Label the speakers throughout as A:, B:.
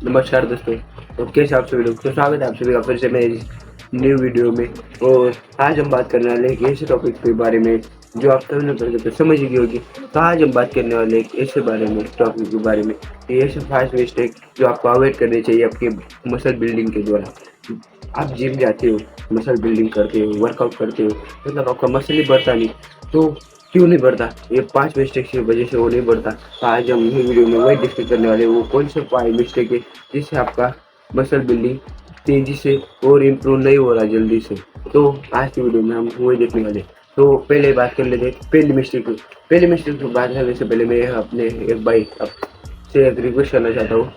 A: नमस्कार दोस्तों। तो कैसे आप सभी लोग, तो स्वागत है आप सभी का फिर से मेरी न्यू वीडियो में। और आज हम बात करने वाले एक ऐसे टॉपिक के बारे में जो आप सभी ने पढ़ के समझ ही गई होगी। तो आज हम बात करने वाले एक ऐसे बारे में टॉपिक के बारे में कि ऐसे 5 मिस्टेक जो आपको अवॉइड करनी चाहिए आपके मसल बिल्डिंग के दौरान। आप जिम जाते हो, मसल बिल्डिंग करते हो, वर्कआउट करते हो, मतलब आपका मसल ही बढ़ता नहीं, तो क्यों नहीं बढ़ता? ये 5 मिस्टेक की वजह से वो नहीं बढ़ता। तो आज हम इस वीडियो में वही डिस्कस करने वाले हैं, वो कौन से 5 मिस्टेक है जिससे आपका मसल बिल्डिंग तेजी से और इम्प्रूव नहीं हो रहा जल्दी से। तो आज की वीडियो में हम वही देखने वाले हैं। तो पहले बात कर लेते हैं पहली मिस्टेक की बात करने से पहले मैं अपने एक भाई से एक रिक्वेस्ट करना चाहता हूँ।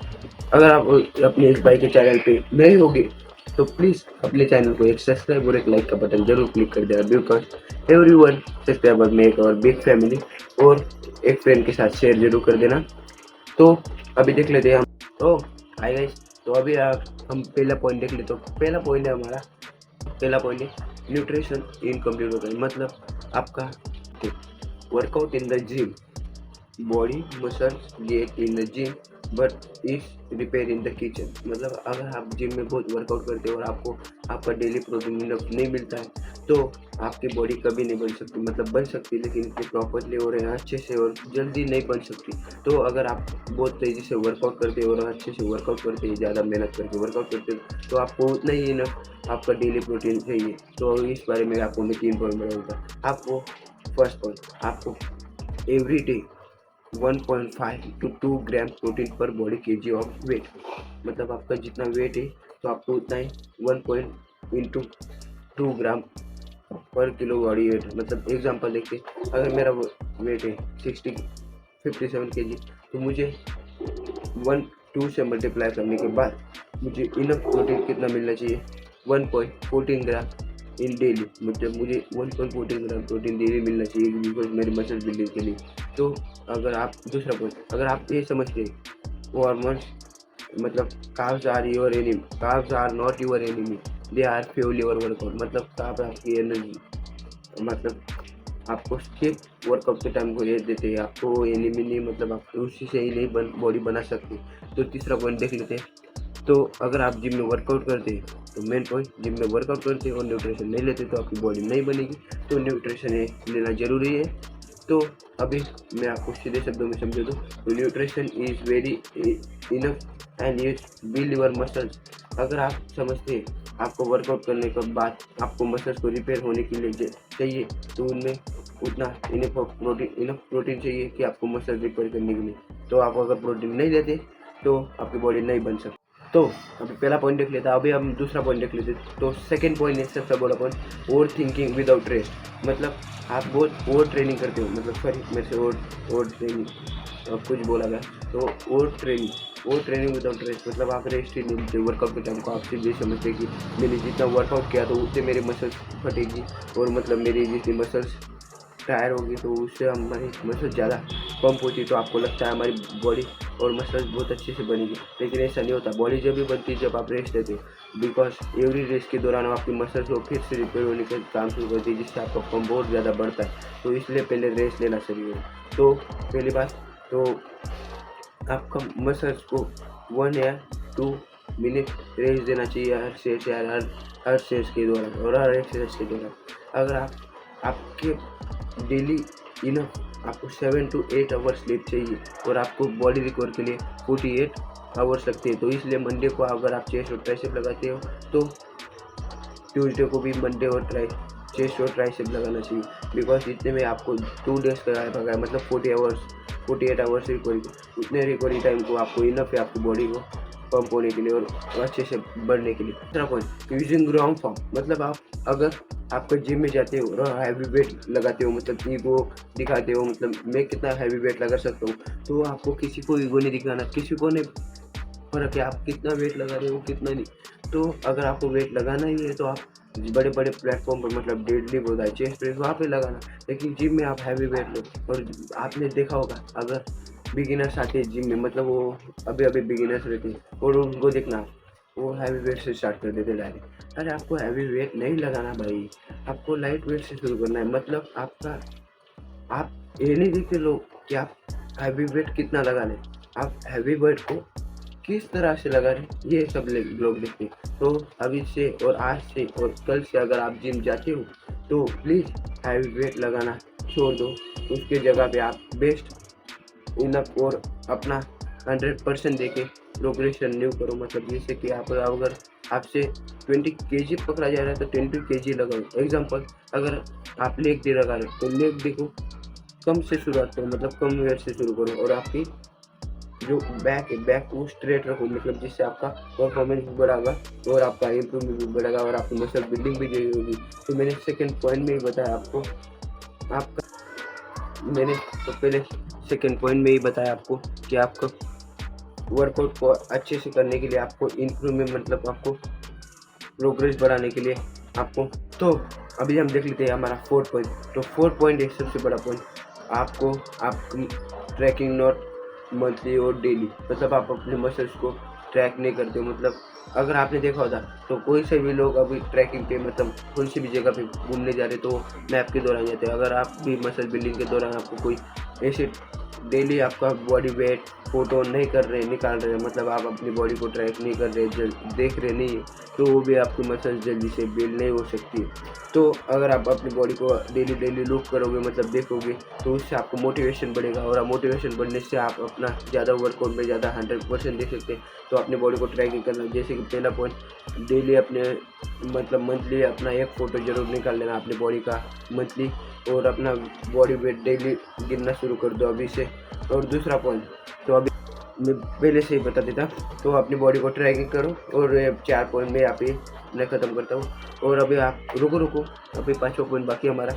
A: अगर आप अपने इस भाई के चैनल पे नए होगे तो प्लीज़ अपने चैनल को एक सब्सक्राइब और एक लाइक का बटन जरूर क्लिक कर देना, बिकॉज एवरीवन सब्सक्राइबर मेक और बिग फैमिली। और एक फ्रेंड के साथ शेयर जरूर कर देना। तो अभी देख लेते हैं हम। तो हाय गाइस, तो अभी हम पहला पॉइंट देख लेते। तो पहला पॉइंट है न्यूट्रिशन इनकम्प्लीट होता है। मतलब आपका workout in the gym, body muscles get in the gym but is repair in the kitchen. मतलब अगर आप जिम में बहुत वर्कआउट करते हो और आपको आपका डेली प्रोटीन नहीं मिलता है तो आपकी बॉडी कभी नहीं बन सकती। मतलब बन सकती है लेकिन इतनी प्रॉपरली और अच्छे से और जल्दी नहीं बन सकती। तो अगर आप बहुत तेज़ी से वर्कआउट करते हो और अच्छे से वर्कआउट करते हैं, ज़्यादा मेहनत करके वर्कआउट करते हो, तो आपको उतना ही इनफ आपका डेली प्रोटीन चाहिए। तो इस बारे में आपको मैं 3 पॉइंट बताऊँगा आपको। फर्स्ट पॉइंट, आपको every day 1.5 to 2 gram protein पर बॉडी केजी ऑफ वेट। मतलब आपका जितना वेट है तो आपको उतना ही 1 पॉइंट इंटू 2 ग्राम पर किलो बॉडी वेट। मतलब एग्जांपल देखिए, अगर मेरा वेट है 57 के जी, तो मुझे 1 2 से मल्टीप्लाई करने के बाद मुझे इनफ प्रोटीन कितना मिलना चाहिए? 1.14 ग्राम इन डेली। मतलब मुझे 1.14 ग्राम प्रोटीन डेली मिलना चाहिए बिकॉज मेरी मसल बिल्डिंग के लिए। तो अगर आप दूसरा पॉइंट, अगर आप ये समझते हैं हॉर्मोन्स, मतलब carbs are not your enemy, they are fuel your workout. मतलब कार्ब आपकी एनर्जी, मतलब आपको सिर्फ वर्कआउट के टाइम को ये देते हैं, आपको एनिमी नहीं। मतलब आप उसी से ही नहीं बॉडी बना सकते। तो तीसरा पॉइंट देख लेते हैं। तो अगर आप जिम में वर्कआउट करते हैं तो मेन पॉइंट, जिम में वर्कआउट करते हैं और न्यूट्रिशन नहीं लेते तो आपकी बॉडी नहीं बनेगी। तो न्यूट्रिशन लेना ज़रूरी है। तो अभी मैं आपको सीधे शब्दों में समझा दूँ तो nutrition is very enough and is build your muscles. अगर आप समझते हैं आपको वर्कआउट करने के बाद आपको मसल्स को रिपेयर होने के लिए चाहिए, तो उनमें उतना इनफ प्रोटीन चाहिए कि आपको मसल रिपेयर करने के लिए। तो आप अगर प्रोटीन नहीं लेते तो आपकी बॉडी नहीं बन सकती। तो अभी पहला पॉइंट देख लेता, अभी हम दूसरा पॉइंट देख लेते। तो सेकंड पॉइंट है सबसे बड़ा point, over thinking without rest. मतलब आप बहुत ओवर ट्रेनिंग करते हो, मतलब सॉरी मेरे से ओवर ट्रेनिंग कुछ बोला गया। तो ओवर ट्रेनिंग विदाउट रेस्ट, मतलब आप रेस्ट ही नहीं लेते वर्कआउट के टाइम को। आप सिर्फ ये समझते कि मैंने जितना वर्कआउट किया तो उससे मेरी मसल्स फटेगी और मतलब मेरी जितनी मसल्स टायर होगी तो उससे हमारी मसल्स ज़्यादा पंप होती है। तो आपको लगता है हमारी बॉडी और मसल्स बहुत अच्छे से बनेगी, लेकिन ऐसा नहीं होता। बॉडी जब भी बनती है जब आप रेस्ट लेते हो, बिकॉज एवरी रेस्ट के दौरान आपकी मसल्स को फिर से रिपेयर होने का काम शुरू करती है, जिससे आपका पंप बहुत ज़्यादा बढ़ता है। तो इसलिए पहले रेस्ट लेना चाहिए। तो पहली बात तो आपका मसल्स को 1 या 2 मिनट रेस्ट देना चाहिए हर सेट या हर सेट के दौरान और हर एक्सरसाइज के दौरान। अगर आपके डेली इनफ आपको 7 to 8 आवर्स स्लीप चाहिए और आपको बॉडी रिकवर के लिए 48 आवर्स लगते हैं। तो इसलिए मंडे को अगर आप चेस्ट और ट्राइसेप लगाते हो तो ट्यूसडे को भी मंडे और चेस्ट और ट्राइसेप लगाना चाहिए, बिकॉज इतने में आपको 2 डेज का मतलब 48 आवर्स रिकवरी। उतने रिकवरी टाइम को आपको इनफ है आपकी बॉडी को पंप होने के लिए और अच्छे से बढ़ने के लिए। दूसरा पॉइंट, यूजिंग ग्राउंड फॉर्म। मतलब आप अगर आपका जिम में जाते हो और हैवी वेट लगाते हो, मतलब ईगो दिखाते हो, मतलब मैं कितना हैवी वेट लगा सकता हूँ, तो आपको किसी को ईगो नहीं दिखाना, किसी को नहीं फर्क है आप कितना वेट लगा रहे हो कितना नहीं। तो अगर आपको वेट लगाना ही है तो आप बड़े बड़े प्लेटफॉर्म पर, मतलब डेडलिफ्ट होता है, चेस्ट प्रेस, वहाँ पे लगाना। लेकिन जिम में आप हैवी वेट लो। और आपने देखा होगा अगर बिगिनर्स आते हैं जिम में, मतलब वो अभी अभी बिगिनर्स रहते हैं और उनको देखना वो हैवी वेट से स्टार्ट कर देते डायरेक्ट। अरे आपको हैवी वेट नहीं लगाना भाई, आपको लाइट वेट से शुरू करना है। मतलब आप ये नहीं देखते लोग कि आप हैवी वेट कितना लगा लें, आप हैवी वेट को किस तरह से लगा रहे ये सब लोग देखते हैं। तो अभी से और आज से और कल से अगर आप जिम जाते हो तो प्लीज़ हैवी वेट लगाना छोड़ दो। उसके जगह पे आप बेस्ट इनफ और अपना 100% देके प्रोग्रेशन न्यू करो। मतलब जैसे कि आप अगर आपसे 20 केजी पकड़ा जा रहा है तो 20 केजी लगाओ। एग्जांपल, अगर आप लेग डे लगा रहे हो तो लेग डे को कम से शुरुआत करो, मतलब कम वेट से शुरू करो। और आपकी जो बैक है, बैक को स्ट्रेट रखो, मतलब जिससे आपका परफॉर्मेंस भी बढ़ेगा और आपका इम्प्रूवमेंट भी बढ़ेगा और आपकी मसल बिल्डिंग भी जरूरी होगी। तो मैंने सेकंड पॉइंट में ही बताया आपको, मैंने तो पहले सेकंड पॉइंट में ही बताया आपको कि आपको वर्कआउट को अच्छे से करने के लिए आपको इम्प्रूवमेंट, मतलब आपको प्रोग्रेस बढ़ाने के लिए आपको। तो अभी हम देख लेते हैं हमारा फोर्थ पॉइंट। तो फोर्थ पॉइंट है सबसे बड़ा पॉइंट, आपको आपकी ट्रैकिंग नॉट मंथली और डेली, मतलब आप अपने मसल्स को ट्रैक नहीं करते हो। मतलब अगर आपने देखा होता तो कोई से भी लोग अभी ट्रैकिंग पे, मतलब कौन सी भी जगह पे घूमने जा रहे तो मैप के दौरान जाते हैं। अगर आप भी मसल बिल्डिंग के दौरान आपको कोई ऐसे डेली आपका बॉडी वेट फोटो नहीं कर रहे, निकाल रहे, मतलब आप अपनी बॉडी को ट्रैक नहीं कर रहे, देख रहे नहीं है, तो वो भी आपकी मसल जल्दी से बिल्ड नहीं हो सकती। तो अगर आप अपनी बॉडी को डेली लुक करोगे, मतलब देखोगे, तो उससे आपको मोटिवेशन बढ़ेगा और मोटिवेशन बढ़ने से आप अपना ज़्यादा वर्कआउट में ज़्यादा 100% दे सकते हैं। तो अपनी बॉडी को ट्रैकिंग करना, जैसे कि पहला पॉइंट, डेली अपने मतलब मंथली अपना एक फ़ोटो ज़रूर निकाल लेना अपनी बॉडी का मंथली, और अपना बॉडी वेट डेली गिनना शुरू कर दो अभी से। और दूसरा पॉइंट तो अभी मैं पहले से ही बता देता, तो अपनी बॉडी को ट्रैकिंग करो। और 4 पॉइंट में यहाँ पे मैं ख़त्म करता हूँ। और अभी आप रुको अभी 5वां पॉइंट बाकी हमारा।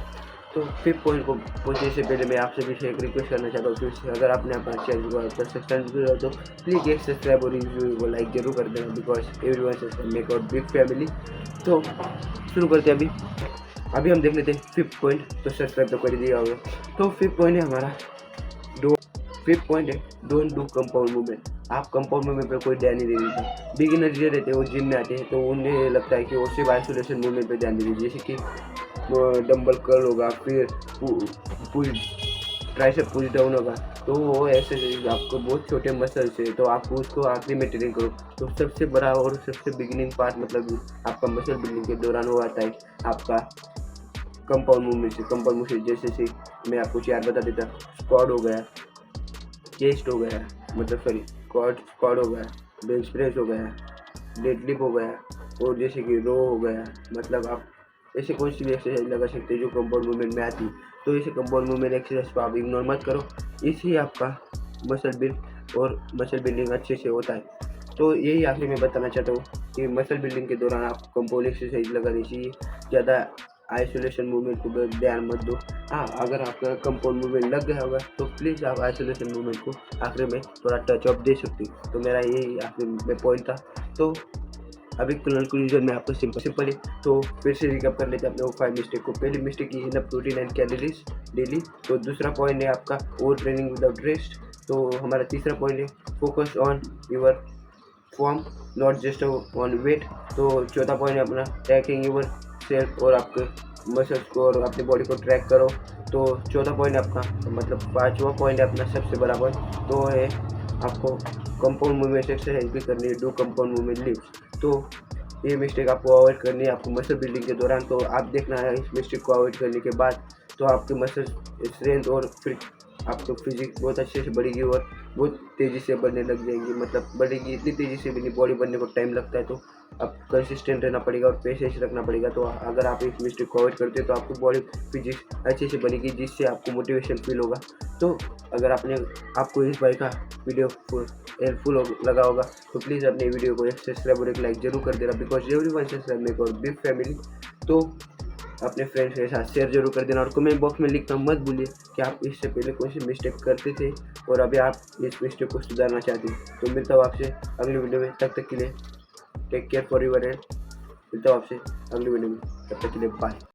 A: तो 5th पॉइंट को पहुँचने से पहले मैं आपसे भी एक रिक्वेस्ट करना चाहता हूँ कि अगर आपने अपना चैनल को सब्सक्राइब किया हो तो प्लीज़ एक सब्सक्राइब और रिव्यू को लाइक जरूर कर देना, because everyone subscribe make our big family. तो शुरू करते हैं अभी हम देख लेते हैं 5th पॉइंट। तो सब्सक्राइब तो कर दिया होगा। तो 5th पॉइंट है हमारा, 5th पॉइंट है डोंट डू कंपाउंड मूवमेंट। आप कंपाउंड मूवमेंट पर कोई ध्यान नहीं दे दीजिए। बिगिनर जो रहते हैं वो जिम में आते हैं तो उन्हें लगता है कि वो सिर्फ आइसोलेशन मूवमेंट पर ध्यान दे दीजिए, जैसे कि डंबल कर्ल होगा, फिर पुल ट्राइसेप पुश डाउन होगा। तो वो ऐसे आपको बहुत छोटे मसल्स है तो आप उसको आखिरी में ट्रेनिंग करो। तो सबसे बड़ा और सबसे बिगिनिंग पार्ट, मतलब आपका मसल बिल्डिंग के दौरान वो आता है आपका कंपाउंड मूवमेंट से। कंपाउंड मूवमेंट जैसे मैं आपको 4 बता देता, स्क्वाड हो गया, चेस्ट हो गया, मतलब सॉरी स्क्वाड हो गया, बेंच प्रेस हो गया, डेडलिफ्ट हो गया, और जैसे कि रो हो गया। मतलब आप ऐसे कोई सी भी एक्सरसाइज लगा सकते हैं जो कंपाउंड मूवमेंट में आती है। तो ऐसे कंपाउंड मूवमेंट एक्सरसाइज को आप इग्नोर मत करो, इससे आपका मसल बिल्ड और मसल बिल्डिंग अच्छे से होता है। तो यही आखिर में बताना चाहता हूँ कि मसल बिल्डिंग के दौरान आप कंपाउंड एक्सरसाइज लगानी चाहिए, ज़्यादा आइसोलेशन मूवमेंट को ध्यान मत दो। हाँ, अगर आपका कंपाउंड मूवमेंट लग गया होगा तो प्लीज़ आप आइसोलेशन मूवमेंट को आखिर में थोड़ा टच अप दे सकते हो। तो मेरा यही आखिर में पॉइंट था। तो अभी कंक्लूजन में आपको सिंपल है। तो फिर से रिकैप कर लेते हैं अपने वो 5 मिस्टेक को। पहली मिस्टेक ये है ना, प्रोटीन एंड कैलोरीज डेली। तो दूसरा पॉइंट है आपका ओवर ट्रेनिंग विदाउट रेस्ट। तो हमारा तीसरा पॉइंट है focus on your form not just on weight. तो चौथा पॉइंट है अपना ट्रैकिंग योर सेल्फ और आपके मसल्स को और अपनी बॉडी को ट्रैक करो। तो चौथा पॉइंट आपका, मतलब 5वां पॉइंट है अपना सबसे बड़ा पॉइंट, तो है आपको कंपाउंड मूवमेंट एक्सरसाइज भी करनी है, डू कंपाउंड मूवमेंट लिफ्ट। तो ये मिस्टेक आपको अवॉइड करनी है आपको मसल बिल्डिंग के दौरान। तो आप देखना है इस मिस्टेक को अवॉइड करने के बाद तो आपके मसल स्ट्रेंथ और फिर आपको फिजिक्स बहुत अच्छे से बढ़ेगी और बहुत तेज़ी से बढ़ने लग जाएंगी। मतलब बढ़ेगी इतनी तेज़ी से भी नहीं, बॉडी बनने को टाइम लगता है। तो अब कंसिस्टेंट रहना पड़ेगा और पेशेंस रखना पड़ेगा। तो अगर आप इस मिस्टेक को अवॉइड करते हो तो आपकी बॉडी फिजिक्स अच्छे से बनेगी, जिससे आपको मोटिवेशन फील होगा। तो अगर आपको इस बाइक का वीडियो हेल्पफुल लगा होगा तो प्लीज़ अपने वीडियो को एक सब्सक्राइब और एक लाइक जरूर कर देना, बिकॉज एवरीवन सब्सक्राइब मेक और बिग फैमिली। तो अपने फ्रेंड्स के साथ शेयर जरूर कर देना और कमेंट बॉक्स में लिखना मत भूलिए कि आप इससे पहले कौन सी मिस्टेक करते थे और अभी आप इस मिस्टेक को सुधारना चाहते हैं। तो मिलता हूँ आपसे अगली वीडियो में, तब तक के लिए take care for your health. मिलता हूँ आपसे अगली वीडियो में, तब तक के लिए बाय।